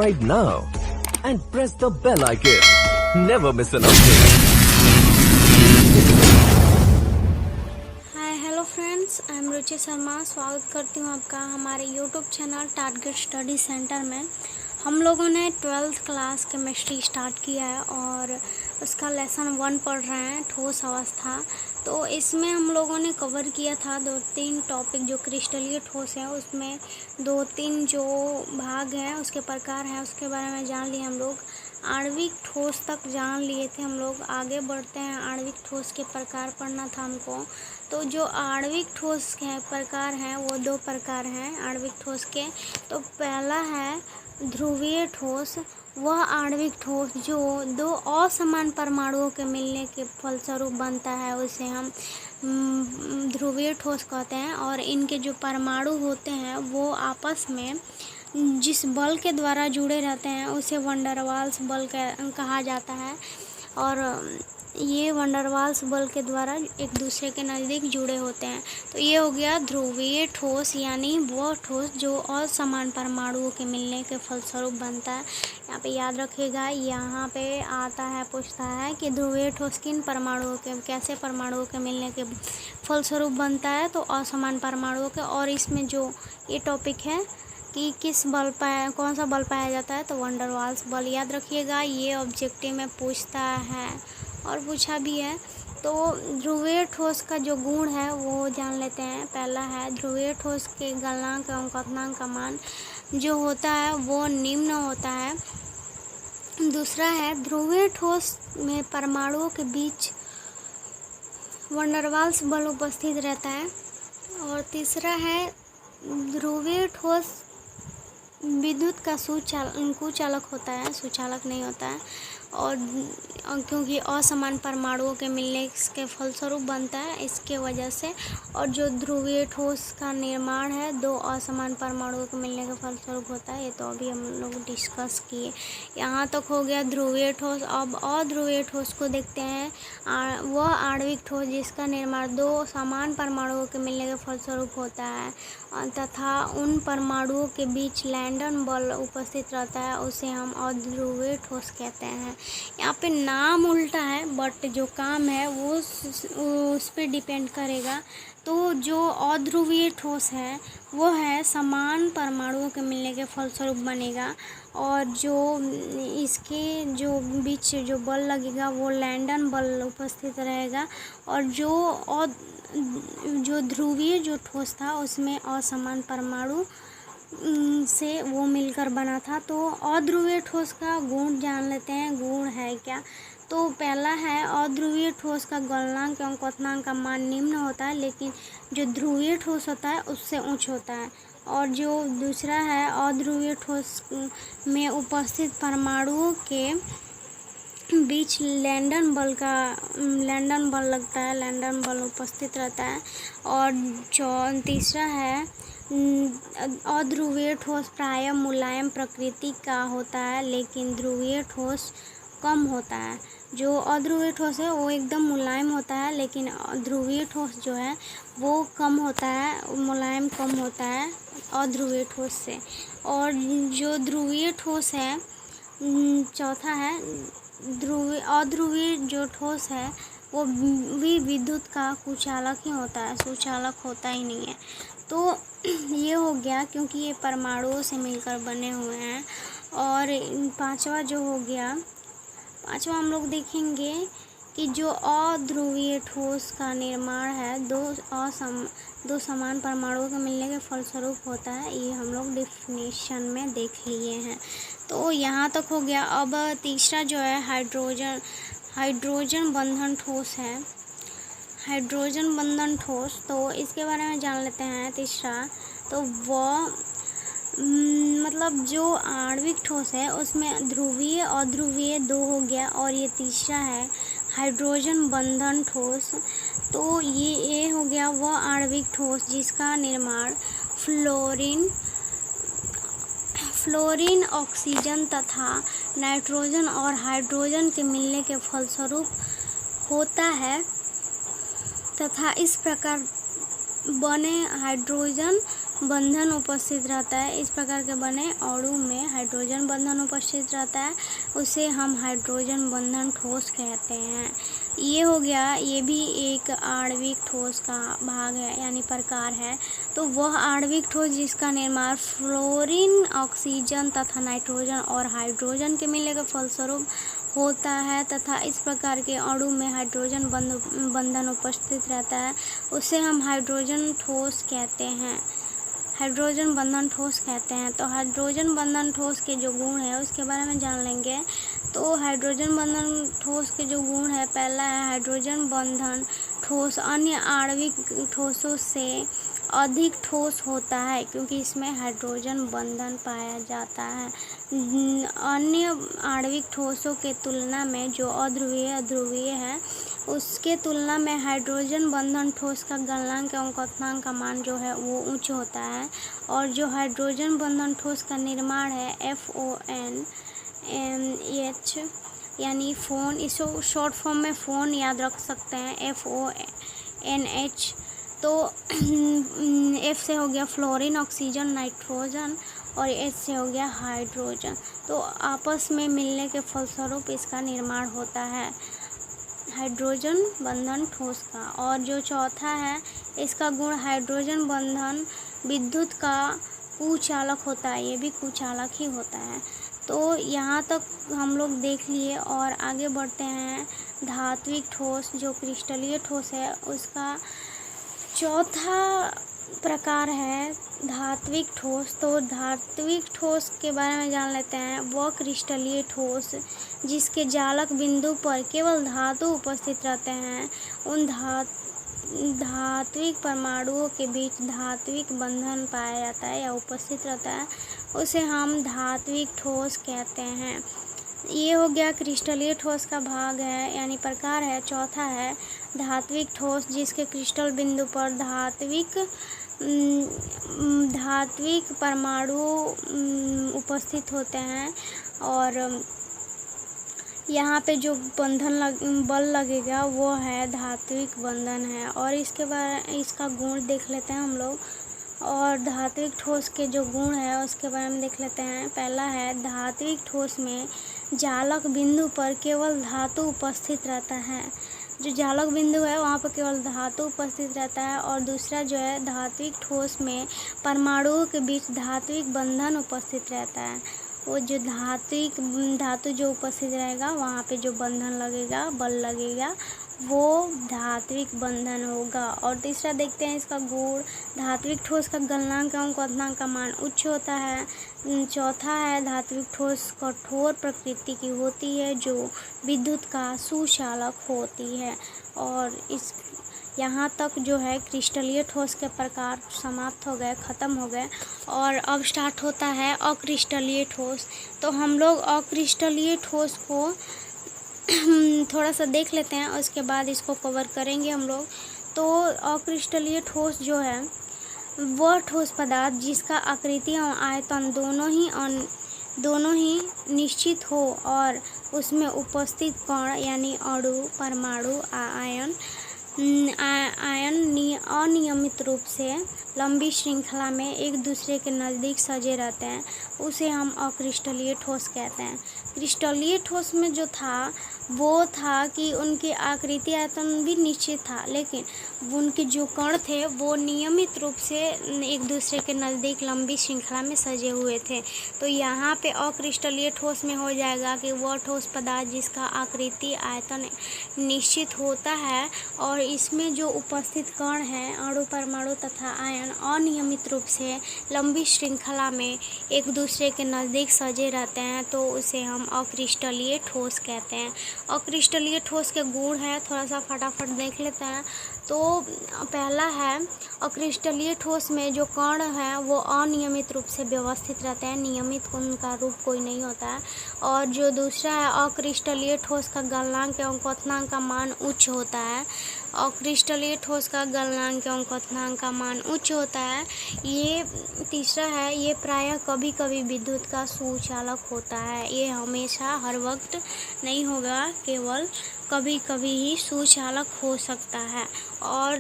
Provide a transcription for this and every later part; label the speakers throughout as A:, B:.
A: subscribe now and press the bell icon. Never miss an update.
B: Hi hello friends, I am Ruchi Sharma. स्वागत करती हूँ आपका हमारे YouTube channel Target Study Centre में। हम लोगों ने 12th क्लास केमिस्ट्री स्टार्ट किया है और उसका लेसन 1 पढ़ रहे हैं, ठोस अवस्था। तो इसमें हम लोगों ने कवर किया था 2-3 टॉपिक जो क्रिस्टलीय ठोस है, उसमें 2-3 जो भाग हैं उसके प्रकार हैं उसके बारे में जान लिए हम लोग। आणविक ठोस तक जान लिए थे हम लोग। आगे बढ़ते हैं, आणविक ठोस के प्रकार पढ़ना था हमको। तो जो आणविक ठोस के प्रकार हैं वो 2 प्रकार हैं आणविक ठोस के। तो पहला है ध्रुवीय ठोस। वह आणविक ठोस जो 2 असमान परमाणुओं के मिलने के फलस्वरूप बनता है उसे हम ध्रुवीय ठोस कहते हैं। और इनके जो परमाणु होते हैं वो आपस में जिस बल के द्वारा जुड़े रहते हैं उसे वंडरवाल्स बल कहा जाता है। और ये वंडरवाल्स बल के द्वारा एक दूसरे के नज़दीक जुड़े होते हैं। तो ये हो गया ध्रुवीय ठोस, यानी वो ठोस जो असमान परमाणुओं के मिलने के फलस्वरूप बनता है। यहाँ पे याद रखिएगा, यहाँ पे आता है, पूछता है कि ध्रुवीय ठोस किन परमाणुओं के, कैसे परमाणुओं के मिलने के फलस्वरूप बनता है, तो असमान परमाणुओं के। और इसमें जो ये टॉपिक है कि किस बल पाया, कौन सा बल पाया जाता है, तो वंडरवाल्स बल। याद रखिएगा, ये ऑब्जेक्टिव में पूछता है और पूछा भी है। तो ध्रुवीय ठोस का जो गुण है वो जान लेते हैं। पहला है ध्रुवीय ठोस के गलनांक एवं क्वथनांक का मान जो होता है वो निम्न होता है। दूसरा है ध्रुवीय ठोस में परमाणुओं के बीच वंडरवाल्स बल उपस्थित रहता है। और तीसरा है ध्रुवीय ठोस विद्युत का कुचालक होता है, सुचालक नहीं होता है। और क्योंकि असमान परमाणुओं के मिलने के फलस्वरूप बनता है, इसके वजह से। और जो ध्रुवीय ठोस का निर्माण है 2 असमान परमाणुओं के मिलने के फलस्वरूप होता है, ये तो अभी हम लोग डिस्कस किए। यहाँ तक हो गया ध्रुवीय ठोस। अब अध्रुवीय ठोस को देखते हैं। वह आणविक ठोस जिसका निर्माण 2 समान परमाणुओं के मिलने के फलस्वरूप होता है तथा उन परमाणुओं के बीच लैंडन बल उपस्थित रहता है, उसे हम अध्रुवीय ठोस कहते हैं। यहाँ पे नाम उल्टा है बट जो काम है वो उस पर डिपेंड करेगा। तो जो अध्रुवीय ठोस है वो है समान परमाणुओं के मिलने के फलस्वरूप बनेगा और जो इसके जो बीच जो बल लगेगा वो लैंडन बल उपस्थित रहेगा। और जो ध्रुवीय जो ठोस था उसमें असमान परमाणु से वो मिलकर बना था। तो अध्रुवीय ठोस का गुण जान लेते हैं। गुण है क्या, तो पहला है अध्रुवीय ठोस का गलनांक एवं क्वथनांक का मान निम्न होता है, लेकिन जो ध्रुवीय ठोस होता है उससे उच्च होता है। और जो दूसरा है अध्रुवीय ठोस में उपस्थित परमाणुओं के बीच लैंडन बल लगता है, लैंडन बल उपस्थित रहता है। और तीसरा है अध्रुवीय ठोस प्रायः मुलायम प्रकृति का होता है, लेकिन ध्रुवीय ठोस कम होता है। जो अध्रुवीय ठोस है वो एकदम मुलायम होता है, लेकिन ध्रुवीय ठोस जो है वो कम होता है, मुलायम कम होता है अध्रुवीय ठोस से। और जो ध्रुवीय ठोस है, चौथा है अध्रुवीय जो ठोस है वो भी विद्युत का कुचालक ही होता है, सुचालक होता ही नहीं है। तो ये हो गया क्योंकि ये परमाणुओं से मिलकर बने हुए हैं। और पांचवा जो हो गया, पांचवा हम लोग देखेंगे कि जो अध्रुवीय ठोस का निर्माण है 2 समान परमाणुओं के मिलने के फलस्वरूप होता है, ये हम लोग डेफिनेशन में देख लिए हैं। तो यहाँ तक हो गया। अब तीसरा जो है हाइड्रोजन बंधन ठोस है। हाइड्रोजन बंधन ठोस, तो इसके बारे में जान लेते हैं। तीसरा तो वह मतलब जो आणविक ठोस है उसमें ध्रुवीय अध्रुवीय 2 हो गया। और ये तीसरा है हाइड्रोजन बंधन ठोस। तो ये हो गया वह आणविक ठोस जिसका निर्माण फ्लोरीन ऑक्सीजन तथा नाइट्रोजन और हाइड्रोजन के मिलने के फलस्वरूप होता है तथा इस प्रकार बने हाइड्रोजन बंधन उपस्थित रहता है। इस प्रकार के बने अणु में हाइड्रोजन बंधन उपस्थित रहता है, उसे हम हाइड्रोजन बंधन ठोस कहते हैं। ये हो गया, ये भी एक आणविक ठोस का भाग है यानी प्रकार है। तो वह आणविक ठोस जिसका निर्माण फ्लोरीन, ऑक्सीजन तथा नाइट्रोजन और हाइड्रोजन के मिलने के फलस्वरूप होता है तथा इस प्रकार के अणु में हाइड्रोजन बंधन उपस्थित रहता है, उसे हम हाइड्रोजन ठोस कहते हैं। हाइड्रोजन बंधन ठोस कहते हैं। तो हाइड्रोजन बंधन ठोस के जो गुण है उसके बारे में जान लेंगे। तो हाइड्रोजन बंधन ठोस के जो गुण है, पहला है हाइड्रोजन बंधन ठोस अन्य आणविक ठोसों से अधिक ठोस होता है क्योंकि इसमें हाइड्रोजन बंधन पाया जाता है। अन्य आणविक ठोसों के तुलना में जो अध्रुवीय है उसके तुलना में हाइड्रोजन बंधन ठोस का गलनांक एवं क्वथनांक का मान जो है वो उच्च होता है। और जो हाइड्रोजन बंधन ठोस का निर्माण है FONH यानी फोन, इसको शॉर्ट फॉर्म में फोन याद रख सकते हैं, FONH। तो F से हो गया फ्लोरीन, ऑक्सीजन, नाइट्रोजन और H से हो गया हाइड्रोजन। तो आपस में मिलने के फलस्वरूप इसका निर्माण होता है हाइड्रोजन बंधन ठोस का। और जो चौथा है, इसका गुण हाइड्रोजन बंधन विद्युत का कुचालक होता है, ये भी कुचालक ही होता है। तो यहाँ तक हम लोग देख लिए और आगे बढ़ते हैं। धात्विक ठोस जो क्रिस्टलीय ठोस है उसका चौथा प्रकार है धात्विक ठोस। तो धात्विक ठोस के बारे में जान लेते हैं। वह क्रिस्टलीय ठोस जिसके जालक बिंदु पर केवल धातु उपस्थित रहते हैं, उन धात्विक परमाणुओं के बीच धात्विक बंधन पाया जाता है या उपस्थित रहता है, उसे हम धात्विक ठोस कहते हैं। ये हो गया क्रिस्टलीय ठोस का भाग है यानी प्रकार है। चौथा है धात्विक ठोस जिसके क्रिस्टल बिंदु पर धात्विक परमाणु उपस्थित होते हैं और यहाँ पे जो बल लगेगा वो है धात्विक बंधन है। और इसका गुण देख लेते हैं हम लोग। और धात्विक ठोस के जो गुण है उसके बारे में देख लेते हैं। पहला है धात्विक ठोस में जालक बिंदु पर केवल धातु उपस्थित रहता है, जो जालक बिंदु है वहाँ पर केवल धातु उपस्थित रहता है। और दूसरा जो है धात्विक ठोस में परमाणुओं के बीच धात्विक बंधन उपस्थित रहता है, वो जो धातु जो उपस्थित रहेगा वहाँ पे जो बंधन लगेगा, बल लगेगा, वो धात्विक बंधन होगा। और तीसरा देखते हैं इसका गुण, धात्विक ठोस का गलनांक एवं क्वथनांक का मान उच्च होता है। चौथा है धात्विक ठोस कठोर प्रकृति की होती है जो विद्युत का सुचालक होती है। और इस यहाँ तक जो है क्रिस्टलीय ठोस के प्रकार समाप्त हो गए, ख़त्म हो गए। और अब स्टार्ट होता है अक्रिस्टलीय ठोस। तो हम लोग अक्रिस्टलीय ठोस को थोड़ा सा देख लेते हैं और उसके बाद इसको कवर करेंगे हम लोग। तो अक्रिस्टलीय ठोस जो है वह ठोस पदार्थ जिसका आकृति और आयतन दोनों ही निश्चित हो और उसमें उपस्थित कण यानी अणु, परमाणु, आयन अनियमित रूप से लंबी श्रृंखला में एक दूसरे के नज़दीक सजे रहते हैं, उसे हम अक्रिस्टलीय ठोस कहते हैं। क्रिस्टलीय ठोस में जो था वो था कि उनकी आकृति आयतन भी निश्चित था, लेकिन उनके जो कण थे वो नियमित रूप से एक दूसरे के नज़दीक लंबी श्रृंखला में सजे हुए थे। तो यहाँ पे अक्रिस्टलीय ठोस में हो जाएगा कि वह ठोस पदार्थ जिसका आकृति आयतन निश्चित होता है और इसमें जो उपस्थित कण हैं, अणु, परमाणु तथा आयन अनियमित रूप से लंबी श्रृंखला में एक दूसरे के नज़दीक सजे रहते हैं, तो उसे हम अक्रिस्टलीय ठोस कहते हैं। अक्रिस्टलीय ठोस के गुण है, थोड़ा सा फटाफट देख लेते हैं। तो पहला है अक्रिस्टलीय ठोस में जो कण है वो अनियमित रूप से व्यवस्थित रहते हैं, नियमित उनका रूप कोई नहीं होता है। और जो दूसरा है अक्रिस्टलीय ठोस का गलनांक एवं क्वथनांक का मान उच्च होता है। अक्रिस्टलीय ठोस का गलनांक एवं क्वथनांक का मान उच्च होता है। ये तीसरा है, ये प्रायः कभी कभी विद्युत का सुचालक होता है। ये हमेशा हर वक्त नहीं होगा, केवल कभी कभी ही सुचालक हो सकता है। और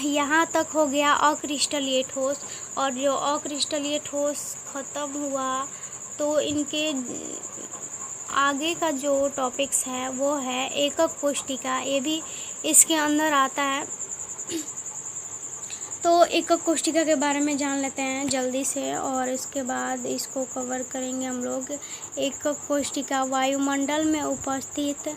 B: यहाँ तक हो गया अक्रिस्टलीय ठोस। और जो अक्रिस्टलीय ठोस ख़त्म हुआ तो इनके आगे का जो टॉपिक्स है वो है एकक कोशिका, ये भी इसके अंदर आता है। तो एकक कोशिका के बारे में जान लेते हैं जल्दी से, और इसके बाद इसको कवर करेंगे हम लोग। एकक कोशिका वायुमंडल में उपस्थित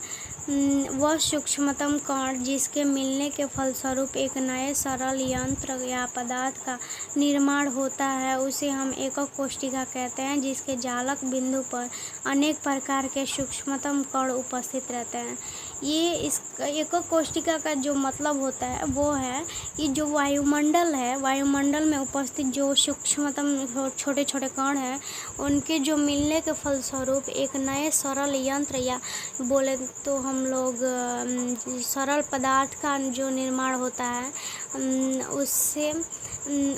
B: वह सूक्ष्मतम कण जिसके मिलने के फलस्वरूप एक नए सरल यंत्र या पदार्थ का निर्माण होता है, उसे हम एकक कोशिका कहते हैं, जिसके जालक बिंदु पर अनेक प्रकार के सूक्ष्मतम कण उपस्थित रहते हैं। ये इस एकक कोशिका का जो मतलब होता है वो है कि जो वायुमंडल है, वायुमंडल में उपस्थित जो सूक्ष्मतम छोटे छोटे कण हैं, उनके जो मिलने के फलस्वरूप एक नए सरल यंत्र या बोले तो हम लोग सरल पदार्थ का जो निर्माण होता है,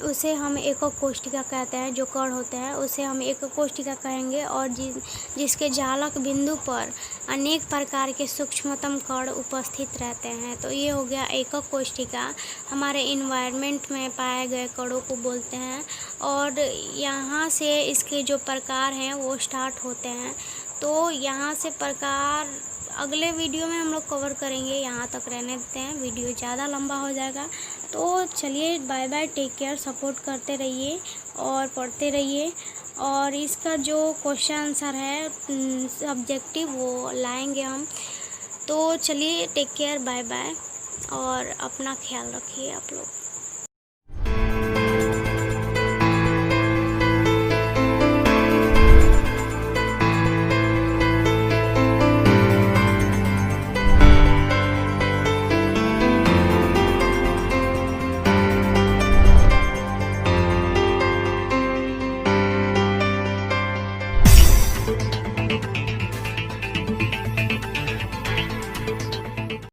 B: उसे हम एकक कोशिका कहते हैं। जो कण होते हैं उसे हम एकक कोशिका कहेंगे, और जिसके जालक बिंदु पर अनेक प्रकार के सूक्ष्मतम कण उपस्थित रहते हैं। तो ये हो गया एकक कोशिका। हमारे इन्वायरमेंट में पाए गए कणों को बोलते हैं, और यहाँ से इसके जो प्रकार हैं वो स्टार्ट होते हैं। तो यहाँ से प्रकार अगले वीडियो में हम लोग कवर करेंगे, यहाँ तक रहने देते हैं, वीडियो ज़्यादा लंबा हो जाएगा। तो चलिए bye bye, take care, support करते रहिए और पढ़ते रहिए। और इसका जो क्वेश्चन आंसर है सब्जेक्टिव वो लाएंगे हम। तो चलिए टेक केयर, बाय बाय, और अपना ख्याल रखिए आप लोग।